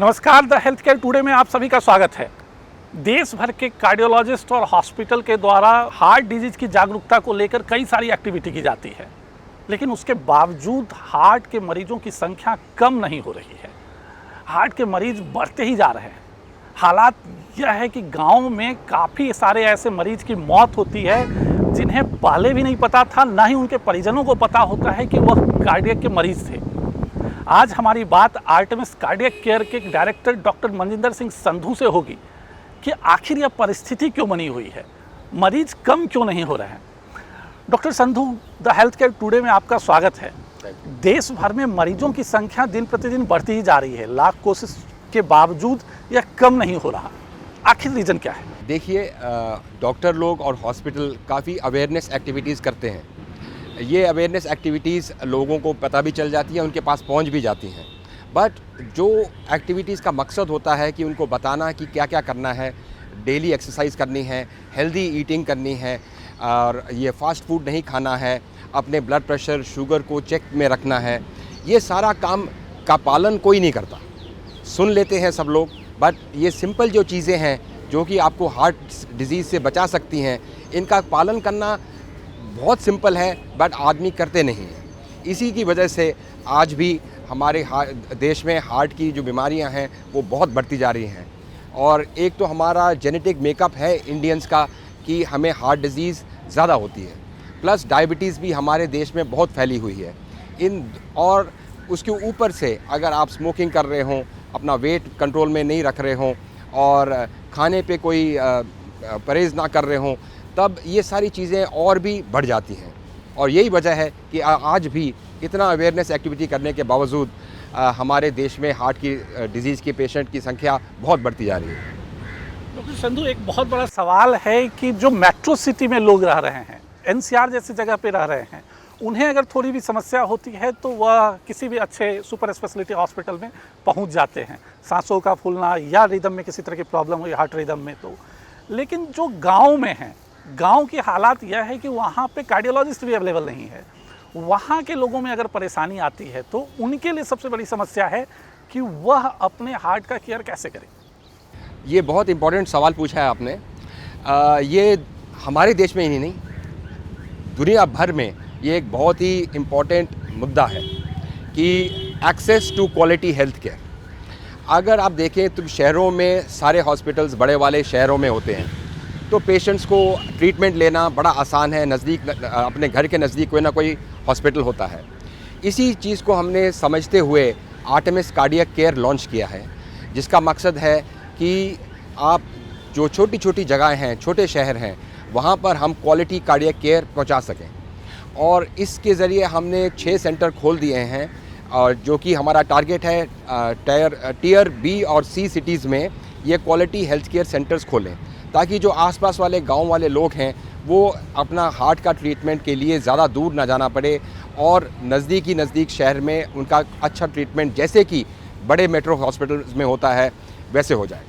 नमस्कार, the health care today में आप सभी का स्वागत है। देश भर के कार्डियोलॉजिस्ट और हॉस्पिटल के द्वारा हार्ट डिजीज की जागरूकता को लेकर कई सारी एक्टिविटी की जाती है, लेकिन उसके बावजूद हार्ट के मरीजों की संख्या कम नहीं हो रही है। हार्ट के मरीज बढ़ते ही जा रहे हैं। हालात यह है कि गाँव में काफ़ी सारे ऐसे मरीज की मौत होती है जिन्हें पहले भी नहीं पता था, ना ही उनके परिजनों को पता होता है कि वह कार्डियक के मरीज थे। आज हमारी बात आर्टेमिस कार्डियक केयर के डायरेक्टर डॉक्टर मनजिंदर सिंह संधू से होगी कि आखिर यह परिस्थिति क्यों बनी हुई है, मरीज कम क्यों नहीं हो रहे हैं। Doctor Sandhu, the health care today में आपका स्वागत है। देश भर में मरीजों की संख्या दिन प्रतिदिन बढ़ती ही जा रही है, लाख कोशिश के बावजूद यह कम नहीं हो रहा। आखिर रीज़न क्या है? देखिए, डॉक्टर लोग और हॉस्पिटल काफ़ी अवेयरनेस एक्टिविटीज़ करते हैं। ये अवेयरनेस एक्टिविटीज़ लोगों को पता भी चल जाती है, उनके पास पहुंच भी जाती हैं। बट जो एक्टिविटीज़ का मकसद होता है कि उनको बताना कि क्या क्या करना है, डेली एक्सरसाइज करनी है, हेल्दी ईटिंग करनी है, और ये फास्ट फूड नहीं खाना है, अपने ब्लड प्रेशर शुगर को चेक में रखना है, ये सारा काम का पालन कोई नहीं करता। सुन लेते हैं सब लोग, बट ये सिंपल जो चीज़ें हैं जो कि आपको हार्ट डिजीज़ से बचा सकती हैं, इनका पालन करना बहुत सिंपल है, बट आदमी करते नहीं हैं। इसी की वजह से आज भी हमारे देश में हार्ट की जो बीमारियां हैं वो बहुत बढ़ती जा रही हैं। और एक तो हमारा जेनेटिक मेकअप है इंडियंस का कि हमें हार्ट डिजीज़ ज़्यादा होती है, प्लस डायबिटीज़ भी हमारे देश में बहुत फैली हुई है। और उसके ऊपर से अगर आप स्मोकिंग कर रहे हों, अपना वेट कंट्रोल में नहीं रख रहे हों और खाने पे कोई परहेज़ ना कर रहे हों, तब ये सारी चीज़ें और भी बढ़ जाती हैं। और यही वजह है कि आज भी इतना अवेयरनेस एक्टिविटी करने के बावजूद हमारे देश में हार्ट की डिजीज़ के पेशेंट की संख्या बहुत बढ़ती जा रही है। डॉक्टर संधू, एक बहुत बड़ा सवाल है कि जो मेट्रो सिटी में लोग रह रहे हैं, एनसीआर जैसी जगह पे रह रहे हैं, उन्हें अगर थोड़ी भी समस्या होती है तो वह किसी भी अच्छे सुपर स्पेशलिटी हॉस्पिटल में पहुंच जाते हैं, सांसों का फूलना या रिदम में किसी तरह की प्रॉब्लम हुई हार्ट रिदम में। तो लेकिन जो गांव में हैं, गांव की हालात यह है कि वहाँ पे कार्डियोलॉजिस्ट भी अवेलेबल नहीं है। वहाँ के लोगों में अगर परेशानी आती है तो उनके लिए सबसे बड़ी समस्या है कि वह अपने हार्ट का केयर कैसे करें। ये बहुत इम्पोर्टेंट सवाल पूछा है आपने। ये हमारे देश में ही नहीं, दुनिया भर में ये एक बहुत ही इम्पोर्टेंट मुद्दा है कि access to quality health care. अगर आप देखें तो शहरों में सारे हॉस्पिटल्स बड़े वाले शहरों में होते हैं, तो पेशेंट्स को ट्रीटमेंट लेना बड़ा आसान है। नज़दीक, अपने घर के नज़दीक कोई ना कोई हॉस्पिटल होता है। इसी चीज़ को हमने समझते हुए आर्टेमिस कार्डियक केयर लॉन्च किया है, जिसका मकसद है कि आप जो छोटी छोटी जगहें हैं, छोटे शहर हैं, वहाँ पर हम क्वालिटी कार्डियक केयर पहुँचा सकें। और इसके ज़रिए हमने 6 सेंटर खोल दिए हैं, और जो कि हमारा टारगेट है टीयर बी और सी सिटीज़ में ये क्वालिटी हेल्थ केयर सेंटर्स खोलें, ताकि जो आसपास वाले गांव वाले लोग हैं वो अपना हार्ट का ट्रीटमेंट के लिए ज़्यादा दूर ना जाना पड़े और नज़दीक शहर में उनका अच्छा ट्रीटमेंट जैसे कि बड़े मेट्रो हॉस्पिटल्स में होता है वैसे हो जाए।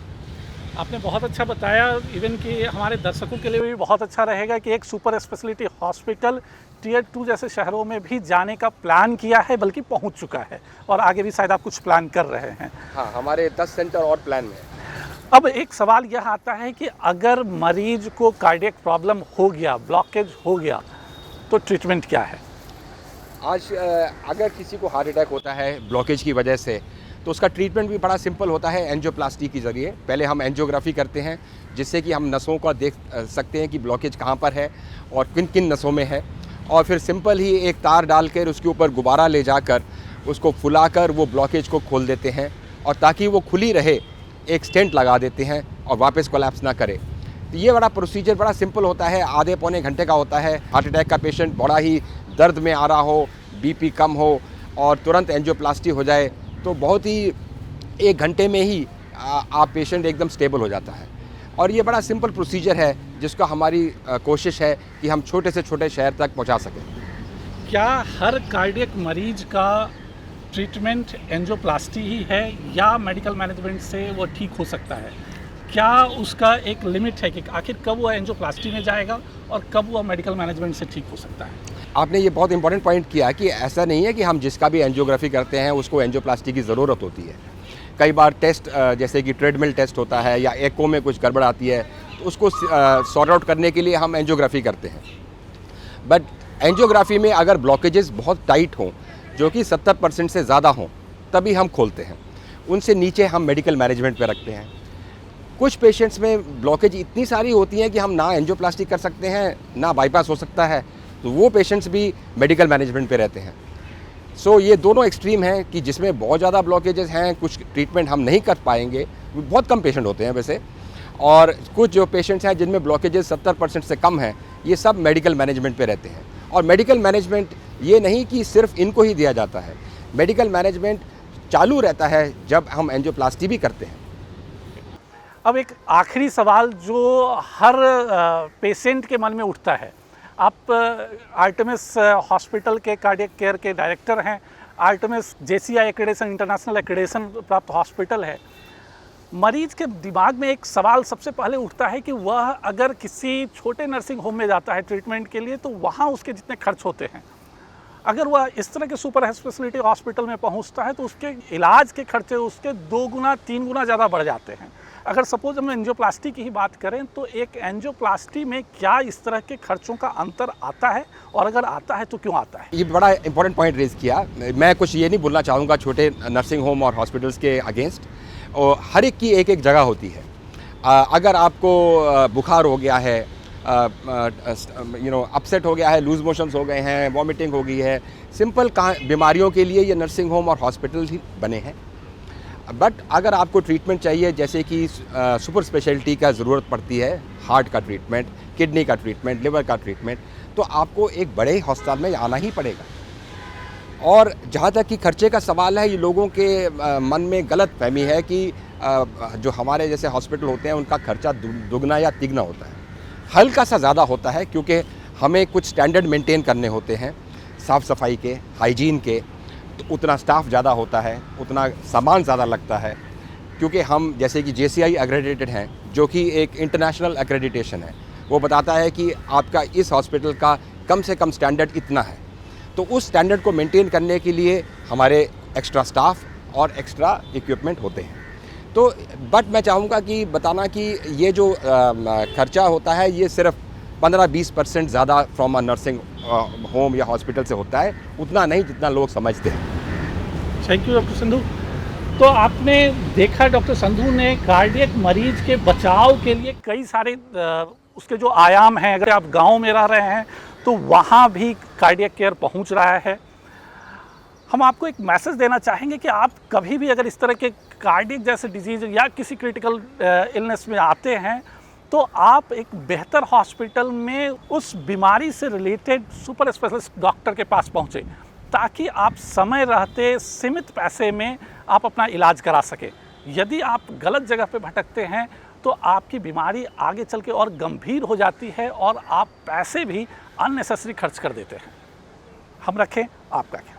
आपने बहुत अच्छा बताया। इवन कि हमारे दर्शकों के लिए भी बहुत अच्छा रहेगा कि एक सुपर स्पेशलिटी हॉस्पिटल टीयर 2 जैसे शहरों में भी जाने का प्लान किया है, बल्कि पहुंच चुका है, और आगे भी शायद आप कुछ प्लान कर रहे हैं। हाँ, हमारे 10 सेंटर और प्लान में है। अब एक सवाल यह आता है कि अगर मरीज को कार्डियक प्रॉब्लम हो गया, ब्लॉकेज हो गया, तो ट्रीटमेंट क्या है? आज अगर किसी को हार्ट अटैक होता है ब्लॉकेज की वजह से, तो उसका ट्रीटमेंट भी बड़ा सिंपल होता है एंजियोप्लास्टी के ज़रिए। पहले हम एंजियोग्राफी करते हैं, जिससे कि हम नसों का देख सकते हैं कि ब्लॉकेज कहाँ पर है और किन किन नसों में है। और फिर सिंपल ही एक तार डालकर उसके ऊपर गुब्बारा ले जाकर उसको फुलाकर वो ब्लॉकेज को खोल देते हैं, और ताकि वो खुली रहे एक स्टेंट लगा देते हैं और वापस कोलैप्स ना करे। तो ये बड़ा प्रोसीजर बड़ा सिंपल होता है, आधे पौने घंटे का होता है। हार्ट अटैक का पेशेंट बड़ा ही दर्द में आ रहा हो, बीपी कम हो और तुरंत एंजियोप्लास्टी हो जाए, तो बहुत ही 1 घंटे में ही आप पेशेंट एकदम स्टेबल हो जाता है। और ये बड़ा सिंपल प्रोसीजर है, जिसका हमारी कोशिश है कि हम छोटे से छोटे शहर तक पहुंचा सकें। क्या हर कार्डियक मरीज का ट्रीटमेंट एंजियोप्लास्टी ही है या मेडिकल मैनेजमेंट से वो ठीक हो सकता है? क्या उसका एक लिमिट है कि आखिर कब वो एंजियोप्लास्टी में जाएगा और कब वो मेडिकल मैनेजमेंट से ठीक हो सकता है? आपने ये बहुत इंपॉर्टेंट पॉइंट किया कि ऐसा नहीं है कि हम जिसका भी एंजियोग्राफी करते हैं उसको एंजियोप्लास्टी की ज़रूरत होती है। कई बार टेस्ट जैसे कि ट्रेडमिल टेस्ट होता है या एको में कुछ गड़बड़ आती है, तो उसको सॉर्ट आउट करने के लिए हम एंजियोग्राफी करते हैं। बट एंजियोग्राफी में अगर ब्लॉकेजेस बहुत टाइट हों, जो कि 70% से ज़्यादा हों, तभी हम खोलते हैं। उनसे नीचे हम मेडिकल मैनेजमेंट पे रखते हैं। कुछ पेशेंट्स में ब्लॉकेज इतनी सारी होती हैं कि हम ना एंजियोप्लास्टी कर सकते हैं, ना बाईपास हो सकता है, तो वो पेशेंट्स भी मेडिकल मैनेजमेंट पे रहते हैं। सो ये दोनों एक्सट्रीम हैं कि जिसमें बहुत ज़्यादा ब्लॉकेजेस हैं, कुछ ट्रीटमेंट हम नहीं कर पाएंगे, बहुत कम पेशेंट होते हैं वैसे, और कुछ जो पेशेंट्स हैं जिनमें ब्लॉकेजेस 70% से कम हैं, ये सब मेडिकल मैनेजमेंट पे रहते हैं। और मेडिकल मैनेजमेंट ये नहीं कि सिर्फ इनको ही दिया जाता है, मेडिकल मैनेजमेंट चालू रहता है जब हम एंजियोप्लास्टी भी करते हैं। अब एक आखिरी सवाल जो हर पेशेंट के मन में उठता है, आप आर्टेमिस हॉस्पिटल के कार्डियक केयर के डायरेक्टर हैं। Artemis JCI accreditation, international accreditation प्राप्त हॉस्पिटल है। मरीज के दिमाग में एक सवाल सबसे पहले उठता है कि वह अगर किसी छोटे नर्सिंग होम में जाता है ट्रीटमेंट के लिए, तो वहाँ उसके जितने खर्च होते हैं, अगर वह इस तरह के सुपर स्पेशलिटी हॉस्पिटल में पहुँचता है तो उसके इलाज के खर्चे उसके 2 गुना 3 गुना ज़्यादा बढ़ जाते हैं। अगर सपोज हम एंजियोप्लास्टी की ही बात करें, तो एक एंजियोप्लास्टी में क्या इस तरह के खर्चों का अंतर आता है, और अगर आता है तो क्यों आता है? ये बड़ा इंपॉर्टेंट पॉइंट रेज किया। मैं कुछ ये नहीं बोलना चाहूँगा छोटे नर्सिंग होम और हॉस्पिटल्स के अगेंस्ट, और हर एक की एक एक जगह होती है। अगर आपको बुखार हो गया है, अपसेट हो गया है, लूज मोशंस हो गए हैं, वॉमिटिंग हो गई है, सिंपल बीमारियों के लिए ये नर्सिंग होम और हॉस्पिटल ही बने हैं। बट अगर आपको ट्रीटमेंट चाहिए, जैसे कि सुपर स्पेशलिटी का ज़रूरत पड़ती है, हार्ट का ट्रीटमेंट, किडनी का ट्रीटमेंट, लिवर का ट्रीटमेंट, तो आपको एक बड़े हॉस्पिटल में आना ही पड़ेगा। और जहाँ तक कि खर्चे का सवाल है, ये लोगों के मन में गलत फहमी है कि जो हमारे जैसे हॉस्पिटल होते हैं उनका खर्चा दुगना या तिगना होता है। हल्का सा ज़्यादा होता है, क्योंकि हमें कुछ स्टैंडर्ड मेंटेन करने होते हैं, साफ़ सफाई के, हाइजीन के, तो उतना स्टाफ ज़्यादा होता है, उतना सामान ज़्यादा लगता है। क्योंकि हम जैसे कि JCI एक्रेडिटेड हैं, जो कि एक इंटरनेशनल एक्रेडिटेशन है, वो बताता है कि आपका इस हॉस्पिटल का कम से कम स्टैंडर्ड इतना है। तो उस स्टैंडर्ड को मेंटेन करने के लिए हमारे एक्स्ट्रा स्टाफ और एक्स्ट्रा इक्विपमेंट होते हैं। तो बट मैं चाहूँगा कि बताना कि ये जो खर्चा होता है, ये सिर्फ 15-20% ज़्यादा फ्रॉम अ नर्सिंग होम या हॉस्पिटल से होता है, उतना नहीं जितना लोग समझते हैं। Thank you doctor Sandhu. तो आपने देखा डॉक्टर संधू ने कार्डियक मरीज के बचाव के लिए कई सारे उसके जो आयाम हैं। अगर आप गांव में रह रहे हैं तो वहाँ भी कार्डियक केयर पहुँच रहा है। हम आपको एक मैसेज देना चाहेंगे कि आप कभी भी अगर इस तरह के कार्डियक जैसे डिजीज़ या किसी क्रिटिकल इलनेस में आते हैं, तो आप एक बेहतर हॉस्पिटल में उस बीमारी से रिलेटेड सुपर स्पेशलिस्ट डॉक्टर के पास पहुँचे, ताकि आप समय रहते सीमित पैसे में आप अपना इलाज करा सकें। यदि आप गलत जगह पे भटकते हैं तो आपकी बीमारी आगे चल के और गंभीर हो जाती है और आप पैसे भी अननेसेसरी खर्च कर देते हैं। हम रखें, आपका ख्याल।